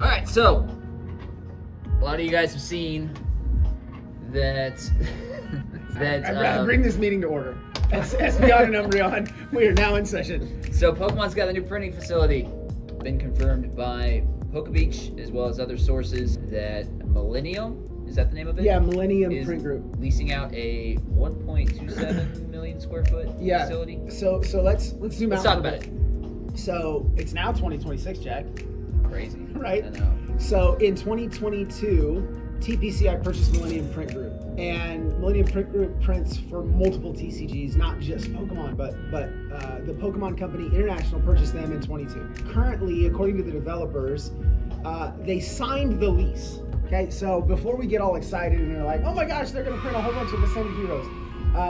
All right, so a lot of you guys have seen that. I bring this meeting to order. Espeon and Umbreon, we are now in session. So Pokemon's got a new printing facility. Been confirmed by PokeBeach as well as other sources that Millennium, is that the name of it? Yeah, Millennium is Print Group. leasing out a 1.27 million square foot facility. So let's zoom out. Let's talk about it. So it's now 2026, Jack. Crazy. Right? I know. So in 2022, TPCI purchased Millennium Print Group, and Millennium Print Group prints for multiple TCGs, not just Pokemon, but the Pokemon Company International purchased them in 22. Currently, according to the developers, they signed the lease. Okay, so before we get all excited and they're like, oh my gosh, they're going to print a whole bunch of Ascended Heroes,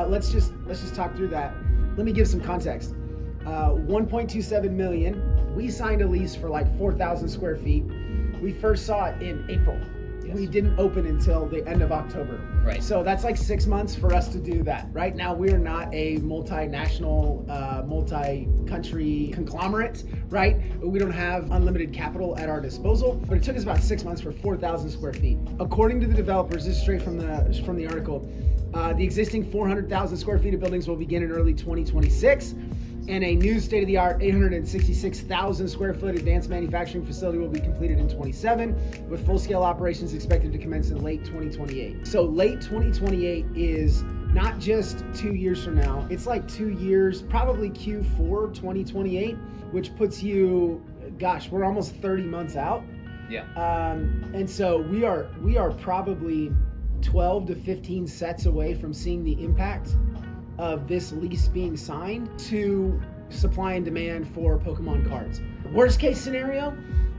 let's just talk through that. Let me give some context. 1.27 million. We signed a lease for like 4,000 square feet. We first saw it in April. Yes. We didn't open until the end of October. Right. So that's like 6 months for us to do that. Right now, we're not a multinational, multi-country conglomerate, right? We don't have unlimited capital at our disposal, but it took us about 6 months for 4,000 square feet. According to the developers, this is straight from the article, the existing 400,000 square feet of buildings will begin in early 2026. And a new state-of-the-art 866,000 square foot advanced manufacturing facility will be completed in 27, with full-scale operations expected to commence in late 2028. So late 2028 is not just 2 years from now, it's like 2 years, probably Q4 2028, which puts you, gosh, we're almost 30 months out. Yeah. And so we are probably 12 to 15 sets away from seeing the impact of this lease being signed to supply and demand for Pokemon cards. Worst case scenario,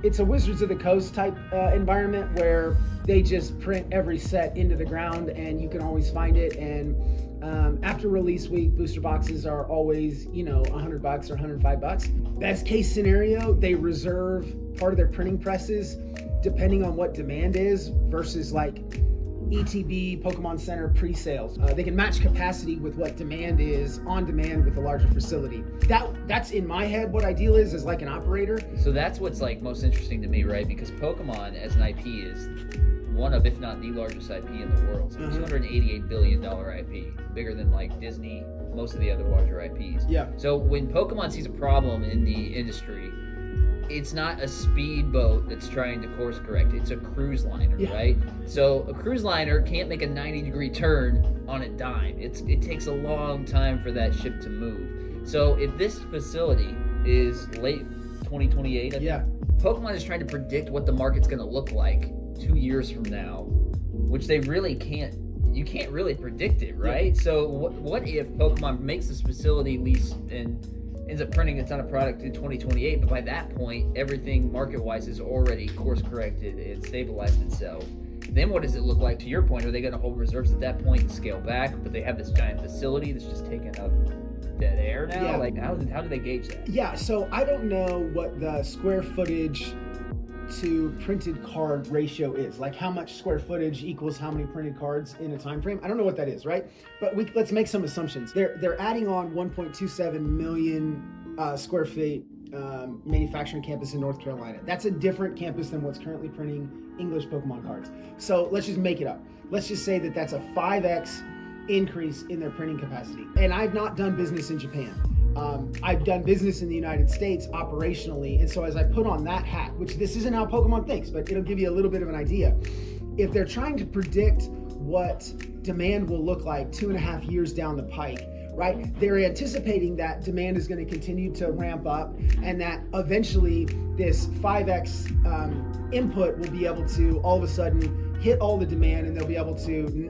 it's a Wizards of the Coast type environment where they just print every set into the ground and you can always find it. And after release week, booster boxes are always, $100 or $105. Best case scenario, they reserve part of their printing presses depending on what demand is versus like ETB, Pokemon Center pre-sales. They can match capacity with what demand is on demand with a larger facility. That's in my head what ideal is as like an operator. So that's what's like most interesting to me, right? Because Pokemon as an IP is one of, if not the largest IP in the world. It's a $288 billion IP, bigger than like Disney, most of the other larger IPs. Yeah. So when Pokemon sees a problem in the industry, it's not a speedboat that's trying to course correct. It's a cruise liner, right? So a cruise liner can't make a 90-degree turn on a dime. It takes a long time for that ship to move. So if this facility is late 2028, I think, Pokemon is trying to predict what the market's going to look like 2 years from now, which they really can't. You can't really predict it, right? So what if Pokemon makes this facility lease and ends up printing a ton of product in 2028, but by that point, everything market-wise is already course-corrected and stabilized itself. Then what does it look like? To your point, are they going to hold reserves at that point and scale back, but they have this giant facility that's just taking up dead air now? Yeah. Like, how do they gauge that? Yeah, so I don't know what the square footage to printed card ratio is, like how much square footage equals how many printed cards in a time frame. I don't know what that is, right? But let's make some assumptions. They're adding on 1.27 million square feet manufacturing campus in North Carolina. That's a different campus than what's currently printing English Pokemon cards. So let's just make it up. Let's just say that that's a 5x increase in their printing capacity. And I've not done business in Japan. I've done business in the United States operationally, and so as I put on that hat, which this isn't how Pokemon thinks, but it'll give you a little bit of an idea. If they're trying to predict what demand will look like 2.5 years down the pike, right? They're anticipating that demand is going to continue to ramp up and that eventually this 5x input will be able to all of a sudden hit all the demand, and they'll be able to,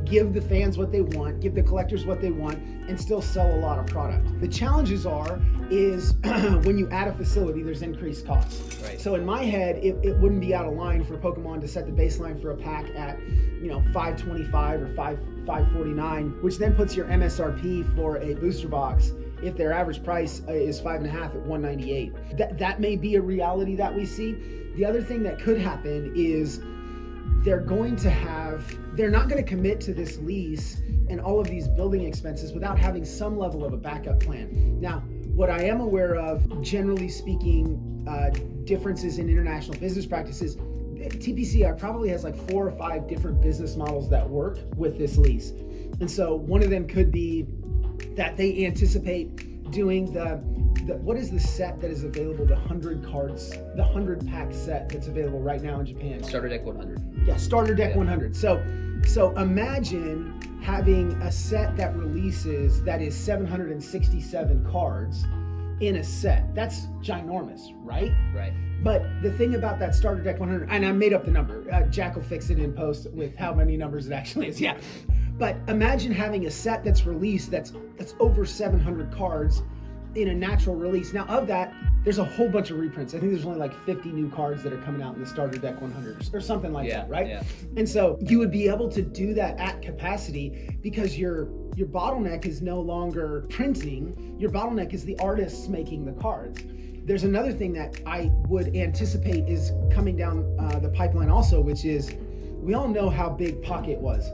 give the fans what they want, give the collectors what they want, and still sell a lot of product. The challenges is when you add a facility, there's increased costs. Right. So in my head, it wouldn't be out of line for Pokemon to set the baseline for a pack at, $525 or $549, which then puts your MSRP for a booster box, if their average price is $5.5 at $198. That may be a reality that we see. The other thing that could happen is they're not going to commit to this lease and all of these building expenses without having some level of a backup plan. Now, What I am aware of, generally speaking, differences in international business practices, TPCI probably has like 4 or 5 different business models that work with this lease. And so one of them could be that they anticipate doing what is the set that is available, the 100 cards, the 100 pack set that's available right now in Japan? Starter deck 100. Yeah, starter deck 100. So imagine having a set that releases that is 767 cards in a set. That's ginormous, right? Right. But the thing about that starter deck 100, and I made up the number, Jack will fix it in post with how many numbers it actually is. Yeah. But imagine having a set that's released that's over 700 cards in a natural release. Now of that, there's a whole bunch of reprints. I think there's only like 50 new cards that are coming out in the starter deck 100 or something like that, right? Yeah. And so you would be able to do that at capacity because your bottleneck is no longer printing. Your bottleneck is the artists making the cards. There's another thing that I would anticipate is coming down the pipeline also, which is we all know how big Pocket was.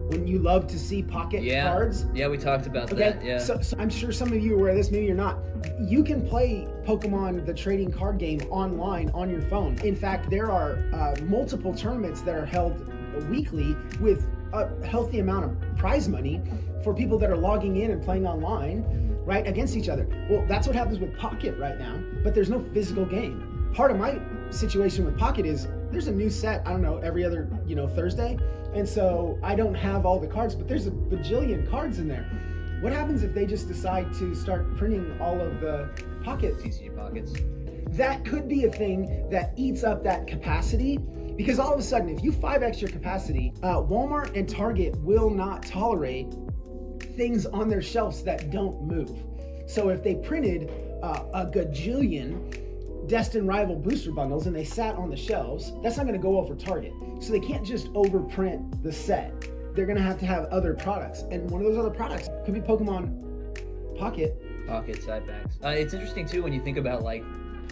When you love to see Pocket cards. Yeah, we talked about that. Yeah. So I'm sure some of you are aware of this, maybe you're not. You can play Pokemon, the trading card game, online on your phone. In fact, there are multiple tournaments that are held weekly with a healthy amount of prize money for people that are logging in and playing online, right, against each other. Well, that's what happens with Pocket right now, but there's no physical game. Part of my situation with Pocket is there's a new set, I don't know, every other, Thursday. And so I don't have all the cards, but there's a bajillion cards in there. What happens if they just decide to start printing all of the Pocket TCG Pockets? That could be a thing that eats up that capacity, because all of a sudden, if you 5x your capacity, Walmart and Target will not tolerate things on their shelves that don't move. So if they printed a gajillion Destined Rival booster bundles and they sat on the shelves, that's not going to go over Target. So they can't just overprint the set. They're going to have other products. And one of those other products could be Pokemon Pocket side packs. It's interesting too when you think about like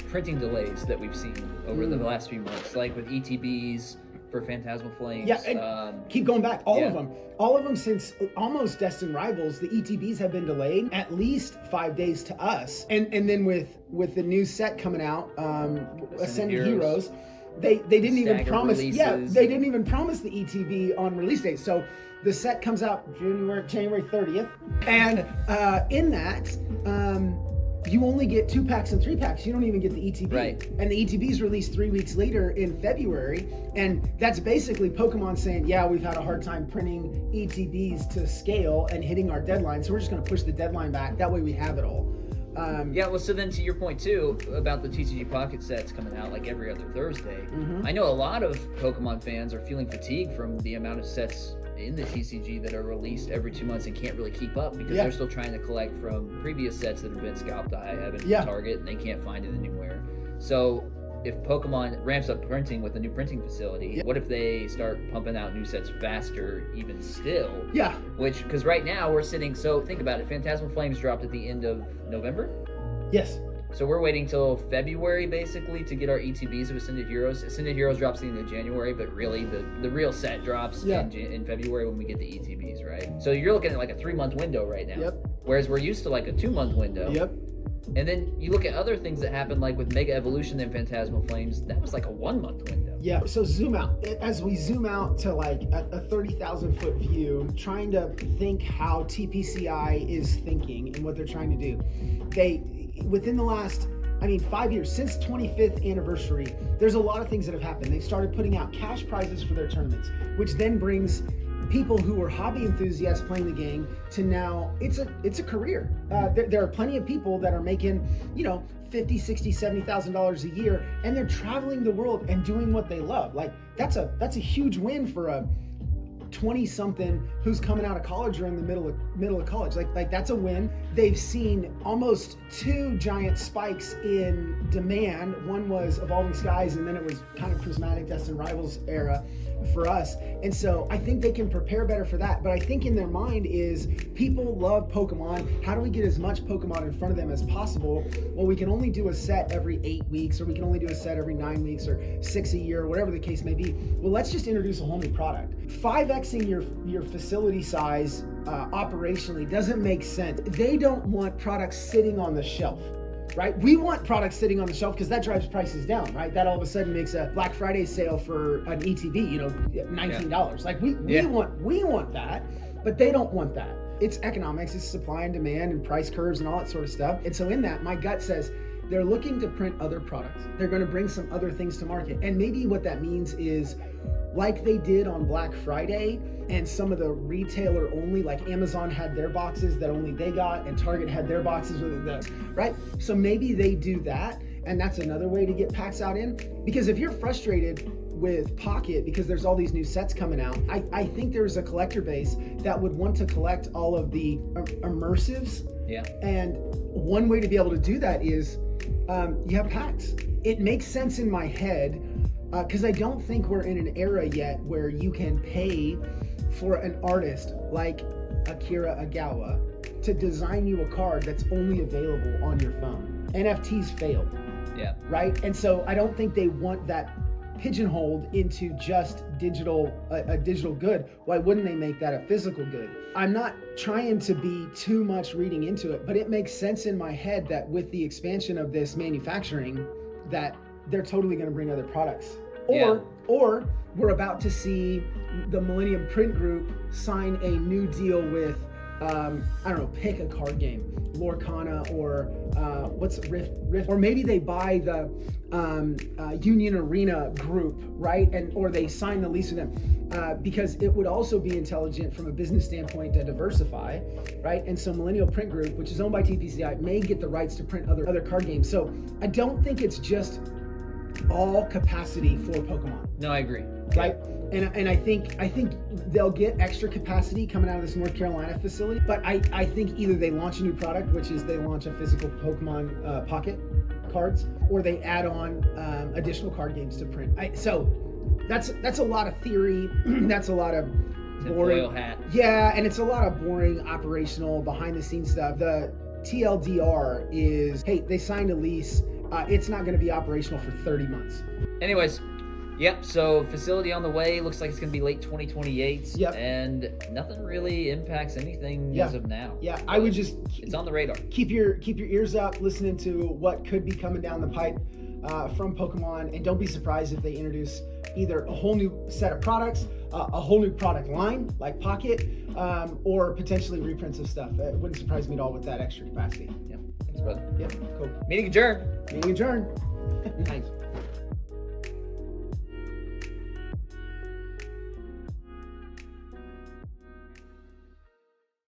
printing delays that we've seen over the last few months, like with ETBs for Phantasmal Flames. Yeah, and keep going back. All of them since almost Destined Rivals, the ETBs have been delayed at least 5 days to us. And then with the new set coming out, Ascended Heroes, they didn't even promise. Releases. Yeah, they didn't even promise the ETB on release date. So the set comes out January 30th, and in that. You only get 2 packs and 3 packs. You don't even get the ETB. Right. And the ETB is released 3 weeks later in February. And that's basically Pokemon saying, yeah, we've had a hard time printing ETBs to scale and hitting our deadline. So we're just going to push the deadline back. That way we have it all. So then to your point too about the TCG Pocket sets coming out like every other Thursday, I know a lot of Pokemon fans are feeling fatigued from the amount of sets in the TCG that are released every 2 months and can't really keep up because they're still trying to collect from previous sets that have been scalped I have in Target and they can't find it anywhere. So if Pokemon ramps up printing with a new printing facility, what if they start pumping out new sets faster even still? Yeah. Because right now we're sitting, so think about it, Phantasmal Flames dropped at the end of November? Yes. So we're waiting till February basically to get our ETBs of Ascended Heroes. Ascended Heroes drops at the end of January, but really the real set drops in February when we get the ETBs, right? So you're looking at like a 3-month window right now. Yep. Whereas we're used to like a 2-month window. Yep. And then you look at other things that happened like with Mega Evolution and Phantasmal Flames, that was like a 1-month window. Yeah, so zoom out. As we zoom out to like a 30,000 foot view, trying to think how TPCI is thinking and what they're trying to do. Within the last 5 years, since 25th anniversary, there's a lot of things that have happened. They've started putting out cash prizes for their tournaments, which then brings people who were hobby enthusiasts playing the game to now it's a career. There are plenty of people that are making, $50,000, $60,000, $70,000 a year, and they're traveling the world and doing what they love. Like that's a huge win for a 20-something who's coming out of college or in the middle of college. Like that's a win. They've seen almost 2 giant spikes in demand. One was Evolving Skies, and then it was kind of Prismatic Destined Rivals era for us. And so I think they can prepare better for that. But I think in their mind is people love Pokemon. How do we get as much Pokemon in front of them as possible? Well, we can only do a set every 8 weeks, or we can only do a set every 9 weeks, or 6 a year, whatever the case may be. Well, let's just introduce a whole new product. 5xing your facility size operationally doesn't make sense. They don't want products sitting on the shelf. Right? We want products sitting on the shelf because that drives prices down, right? That all of a sudden makes a Black Friday sale for an ETV, $19. Like we want that, but they don't want that. It's economics, it's supply and demand and price curves and all that sort of stuff. And so in that, my gut says they're looking to print other products. They're going to bring some other things to market. And maybe what that means is, like they did on Black Friday, and some of the retailer only, like Amazon had their boxes that only they got, and Target had their boxes with the, right? So maybe they do that, and that's another way to get packs out in. Because if you're frustrated with Pocket because there's all these new sets coming out, I think there's a collector base that would want to collect all of the immersives. Yeah. And one way to be able to do that is you have packs. It makes sense in my head because I don't think we're in an era yet where you can pay for an artist like Akira Agawa to design you a card that's only available on your phone. NFTs failed. Yeah. Right? And so I don't think they want that pigeonholed into just a digital good. Why wouldn't they make that a physical good? I'm not trying to be too much reading into it, but it makes sense in my head that with the expansion of this manufacturing, that they're totally going to bring other products. Or we're about to see the Millennium Print Group sign a new deal with, pick a card game, Lorcana or what's Rift, or maybe they buy the Union Arena group, right? Or they sign the lease with them because it would also be intelligent from a business standpoint to diversify, right? And so Millennium Print Group, which is owned by TPCI, may get the rights to print other card games. So I don't think it's just all capacity for Pokemon. No, I agree. Right? And I think they'll get extra capacity coming out of this North Carolina facility. But I think either they launch a new product, which is they launch a physical Pokemon Pocket cards, or they add on additional card games to print. So that's a lot of theory. That's a lot of boring. Tinfoil hat. Yeah, and it's a lot of boring operational behind the scenes stuff. The TLDR is, hey, they signed a lease. It's not going to be operational for 30 months. Anyways, yep, so facility on the way. Looks like it's going to be late 2028. Yep. And nothing really impacts anything as of now. Yeah, I would just... It's on the radar. Keep your ears up, listening to what could be coming down the pipe from Pokemon. And don't be surprised if they introduce either a whole new set of products, a whole new product line like Pocket, or potentially reprints of stuff. It wouldn't surprise me at all with that extra capacity. Yep. Thanks, brother. Yep, cool. Meeting adjourned. Meeting adjourned. Nice.